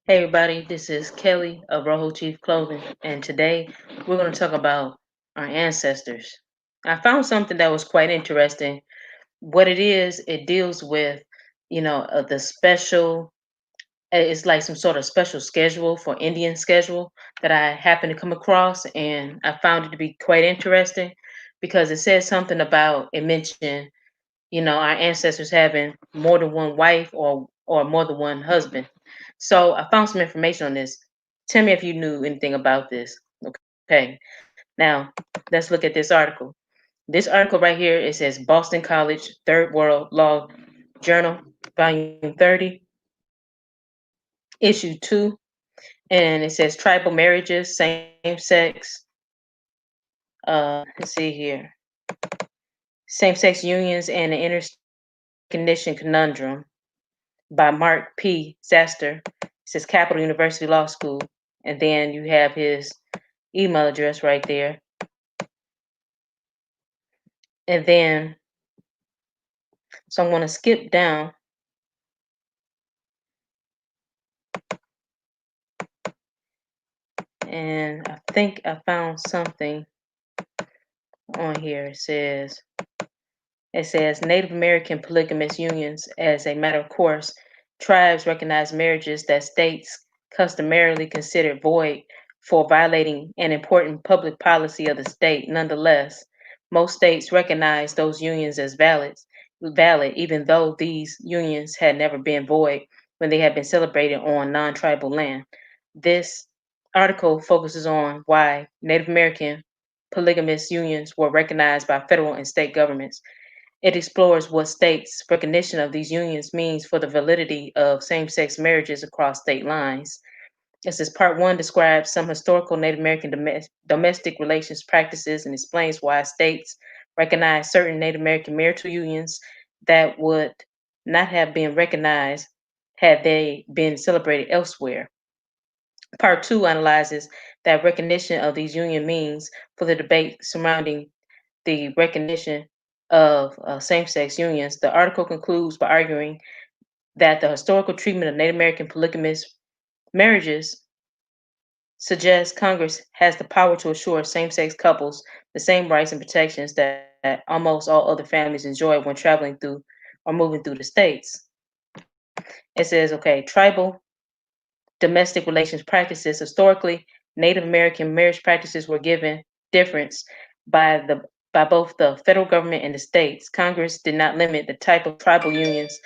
Hey everybody, this is Kelly of Rojo Chief Clothing, and today we're going to talk about our ancestors. I found something that was quite interesting. What it is, it deals with, the special, it's like some sort of special schedule for Indian schedule that I happened to come across, and I found it to be quite interesting because it says something about, it mentioned, our ancestors having more than one wife or more than one husband. So I found some information on this. Tell me if you knew anything about this. Okay. Now let's look at this article. This article right here, it says Boston College Third World Law Journal, Volume 30, Issue 2, and it says tribal marriages, same sex. Let's see here. Same sex unions and the intercondition conundrum by Mark P. Zaster. It says Capital University Law School. And then you have his email address right there. And then, so I'm going to skip down. And I think I found something on here. It says Native American polygamous unions as a matter of course. Tribes recognize marriages that states customarily consider void for violating an important public policy of the state. Nonetheless, most states recognize those unions as valid, even though these unions had never been void when they had been celebrated on non-tribal land. This article focuses on why Native American polygamous unions were recognized by federal and state governments. It explores what states' recognition of these unions means for the validity of same sex marriages across state lines. It says part one describes some historical Native American domestic relations practices and explains why states recognize certain Native American marital unions that would not have been recognized had they been celebrated elsewhere. Part two analyzes that recognition of these union means for the debate surrounding the recognition of same sex unions. The article concludes by arguing that the historical treatment of Native American polygamous marriages suggests Congress has the power to assure same sex couples the same rights and protections that almost all other families enjoy when traveling through or moving through the states. It says, okay, tribal domestic relations practices. Historically, Native American marriage practices were given deference by the by both the federal government and the states. Congress did not limit the type of tribal unions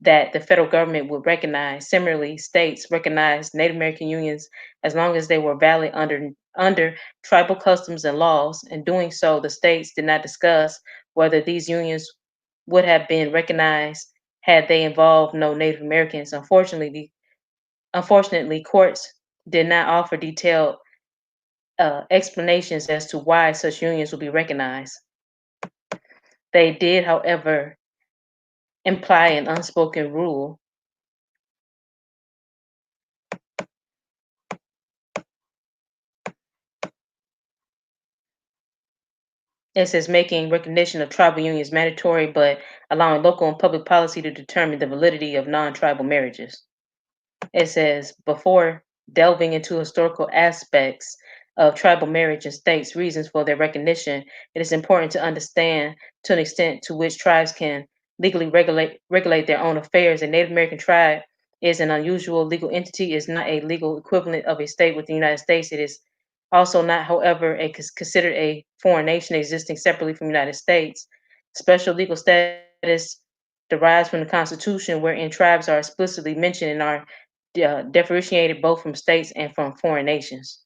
that the federal government would recognize. Similarly, states recognized Native American unions as long as they were valid under tribal customs and laws. In doing so, the states did not discuss whether these unions would have been recognized had they involved no Native Americans. Unfortunately, courts did not offer detailed explanations as to why such unions would be recognized. They did, however, imply an unspoken rule. It says making recognition of tribal unions mandatory, but allowing local and public policy to determine the validity of non tribal marriages. It says before delving into historical aspects of tribal marriage and states' reasons for their recognition, it is important to understand to an extent to which tribes can legally regulate their own affairs. A Native American tribe is an unusual legal entity, is not a legal equivalent of a state within the United States. It is also not, however, considered a foreign nation existing separately from the United States. Special legal status derives from the Constitution, wherein tribes are explicitly mentioned and are differentiated both from states and from foreign nations.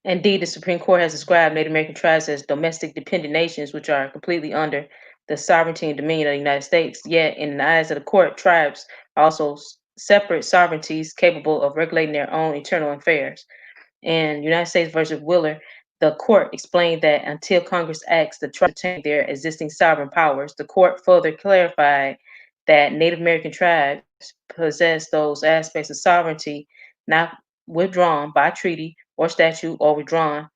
Indeed, the Supreme Court has described Native American tribes as domestic dependent nations, which are completely under the sovereignty and dominion of the United States. Yet, in the eyes of the court, tribes are also separate sovereignties capable of regulating their own internal affairs. In United States versus Wheeler, the court explained that until Congress acts to try to retain their existing sovereign powers, the court further clarified that Native American tribes possess those aspects of sovereignty not withdrawn by treaty or statute or withdrawn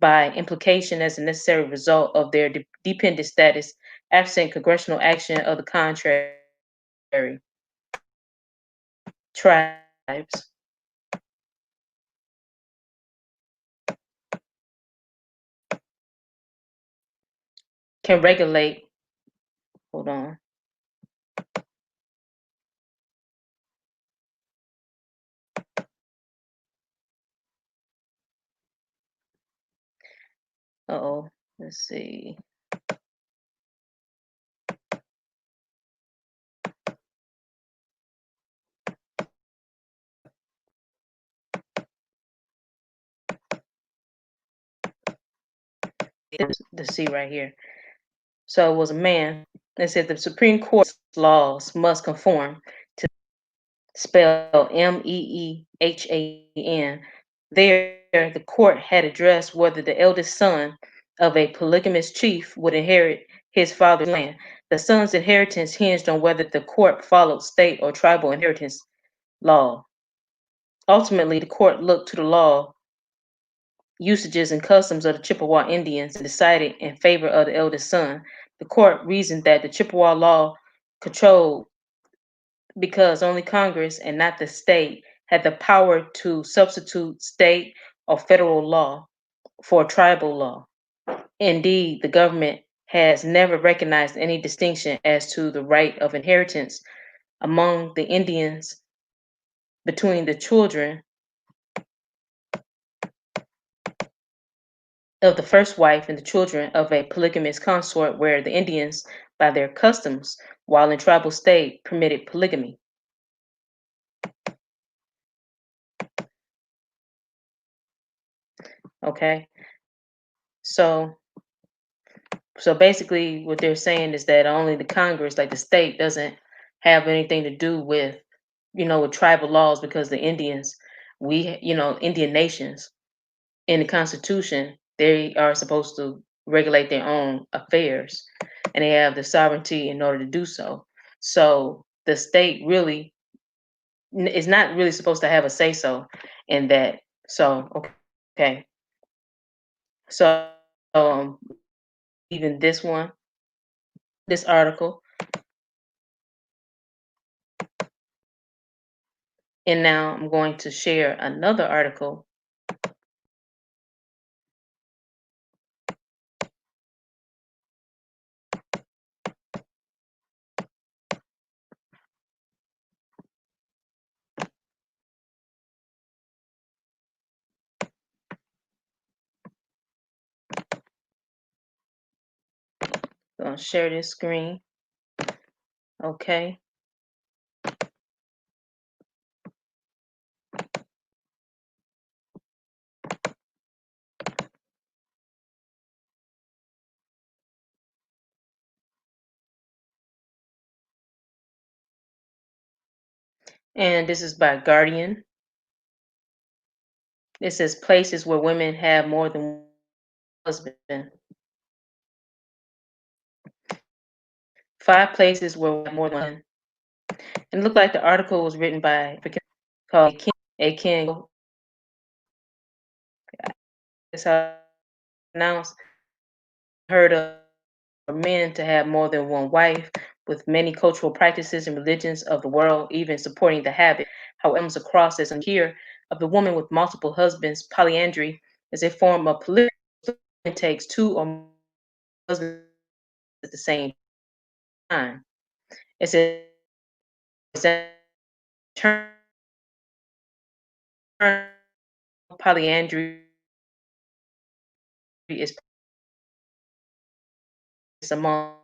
by implication as a necessary result of their dependent status, absent congressional action of the contrary. Tribes can regulate, hold on, uh-oh, let's see. The C right here. So it was a man that said the Supreme Court's laws must conform to spell Meehan. There, the court had addressed whether the eldest son of a polygamous chief would inherit his father's land. The son's inheritance hinged on whether the court followed state or tribal inheritance law. Ultimately, the court looked to the law, usages, and customs of the Chippewa Indians and decided in favor of the eldest son. The court reasoned that the Chippewa law controlled because only Congress and not the state had the power to substitute state or federal law for tribal law. Indeed, the government has never recognized any distinction as to the right of inheritance among the Indians between the children of the first wife and the children of a polygamous consort, where the Indians, by their customs, while in tribal state, permitted polygamy. Okay, so basically, what they're saying is that only the Congress, like the state, doesn't have anything to do with, with tribal laws, because the Indians, Indian nations in the Constitution, they are supposed to regulate their own affairs, and they have the sovereignty in order to do so. So the state really is not really supposed to have a say so in that. So okay, so even this article, and now I'm going to share another article. I'll share this screen. Okay. And this is by Guardian. It says places where women have more than one husband. 5 places where we have more than one. And it looked like the article was written by called A King. That's how it's pronounced. Heard of men to have more than one wife, with many cultural practices and religions of the world even supporting the habit. However, it comes across as here of the woman with multiple husbands. Polyandry is a form of polygamy. It takes two or more husbands at the same time. It's a term polyandry is among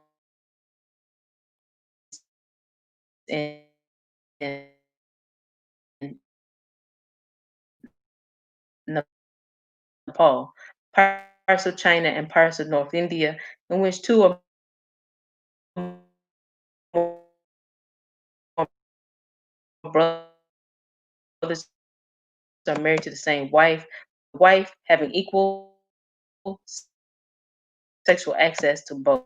in, in Nepal, parts of China, and parts of North India, in which two or more brothers are married to the same wife having equal sexual access to both.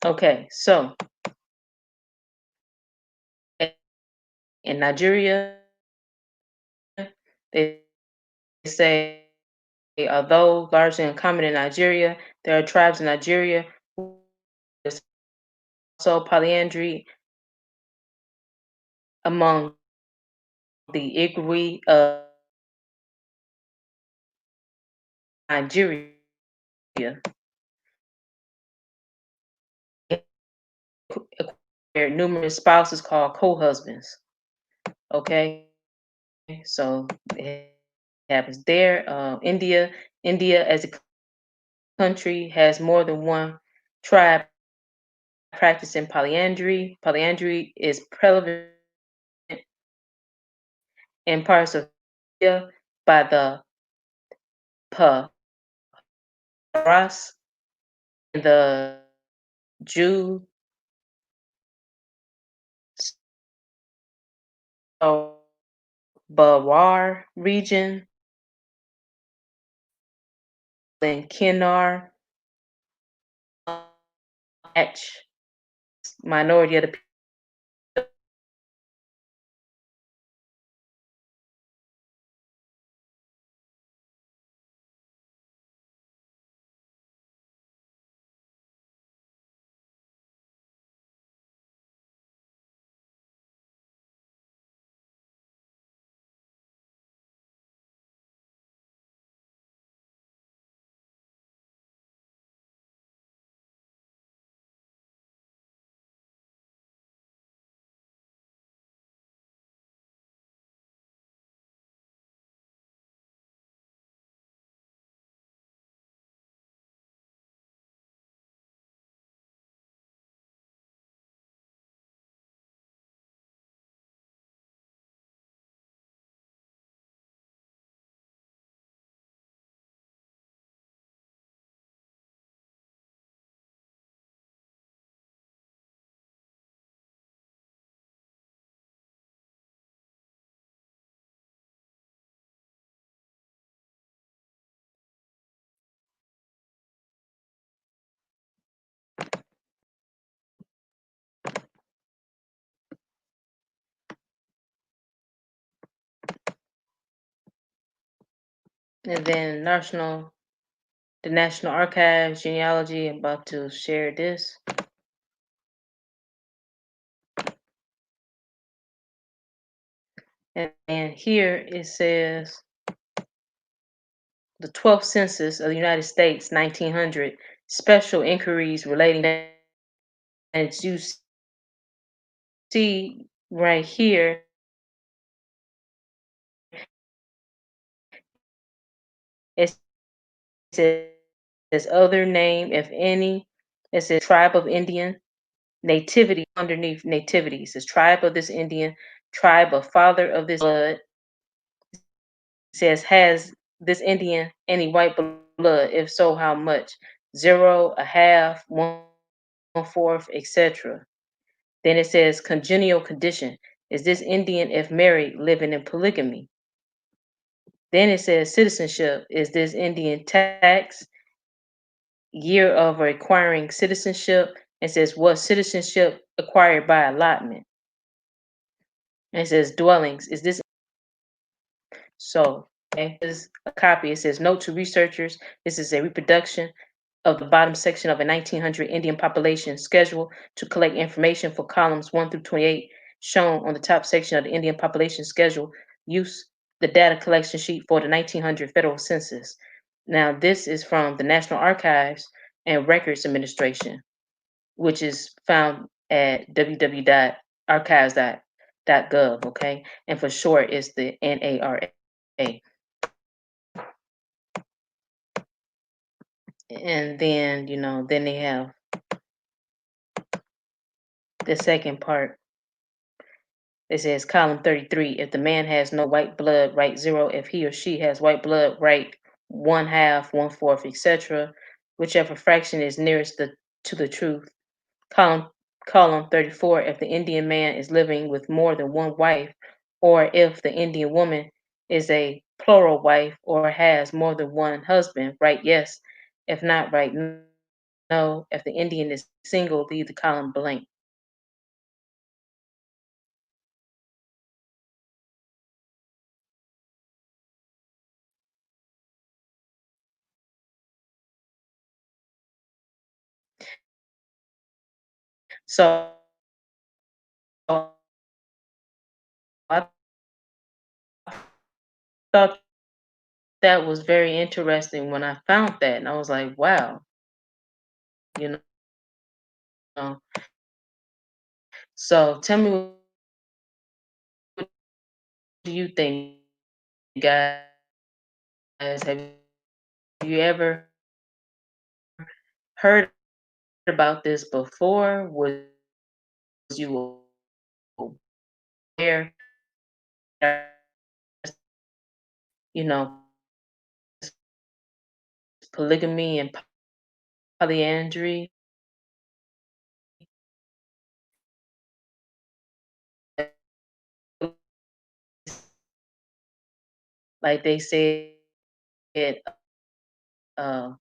Okay, so in Nigeria, They say, although largely uncommon in Nigeria, there are tribes in Nigeria who is also polyandry among the Igwe of Nigeria. Acquired numerous spouses called co-husbands. Okay, so it happens there. India as a country has more than one tribe practicing polyandry. Polyandry is prevalent in parts of India by the Paras and the Jew Bawar region, then Kinnar, Ach, minority of the and then the National Archives genealogy. I'm about to share this. And here it says the 12th census of the United States, 1900, special inquiries relating to, and you see right here, it says other name, if any. It says tribe of Indian, nativity underneath nativity. It says tribe of this Indian, tribe of father of this blood. It says has this Indian any white blood? If so, how much? Zero, a half, one fourth, etc. Then it says congenial condition. Is this Indian, if married, living in polygamy? Then it says citizenship. Is this Indian tax, year of acquiring citizenship? It says was citizenship acquired by allotment? And it says dwellings. Is this so? Okay, this is a copy. It says note to researchers. This is a reproduction of the bottom section of a 1900 Indian population schedule to collect information for columns 1 through 28 shown on the top section of the Indian population schedule. Use the data collection sheet for the 1900 federal census. Now, this is from the National Archives and Records Administration, which is found at www.archives.gov, okay? And for short, it's the NARA. And then, then they have the second part. It says column 33, if the man has no white blood, write zero. If he or she has white blood, write one half, one fourth, etc. Whichever fraction is nearest to the truth. Column column 34, if the Indian man is living with more than one wife, or if the Indian woman is a plural wife or has more than one husband, write yes. If not, write no. If the Indian is single, leave the column blank. So I thought that was very interesting when I found that, and I was like, wow, you know. So tell me, what do you think, guys? Have you ever heard about this before? Was you aware, you know, polygamy and polyandry? Like they said, uh,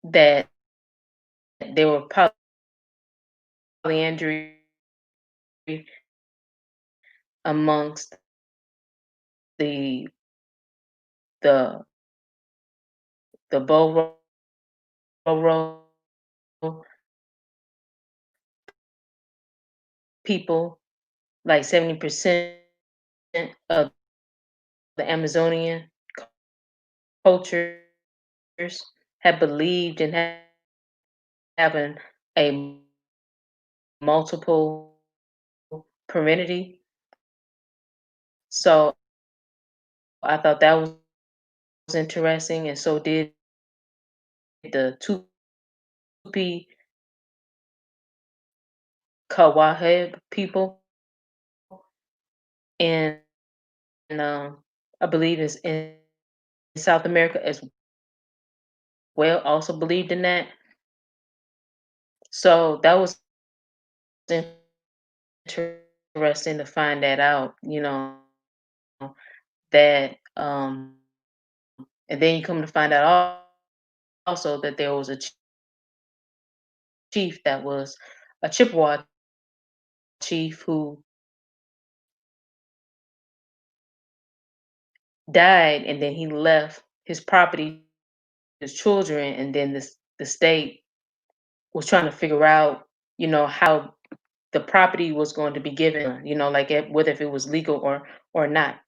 that there were polyandry amongst the the the Boro people, like 70% of the Amazonian cultures have believed in having a multiple parentage. So I thought that was interesting, and so did the Tupi Kawaheb people, and I believe it's in South America as well, also believed in that. So that was interesting to find that out, that and then you come to find out also that there was a chief that was a Chippewa chief who died, and then he left his property to his children, and then the state was trying to figure out, how the property was going to be given, like whether if it was legal or not.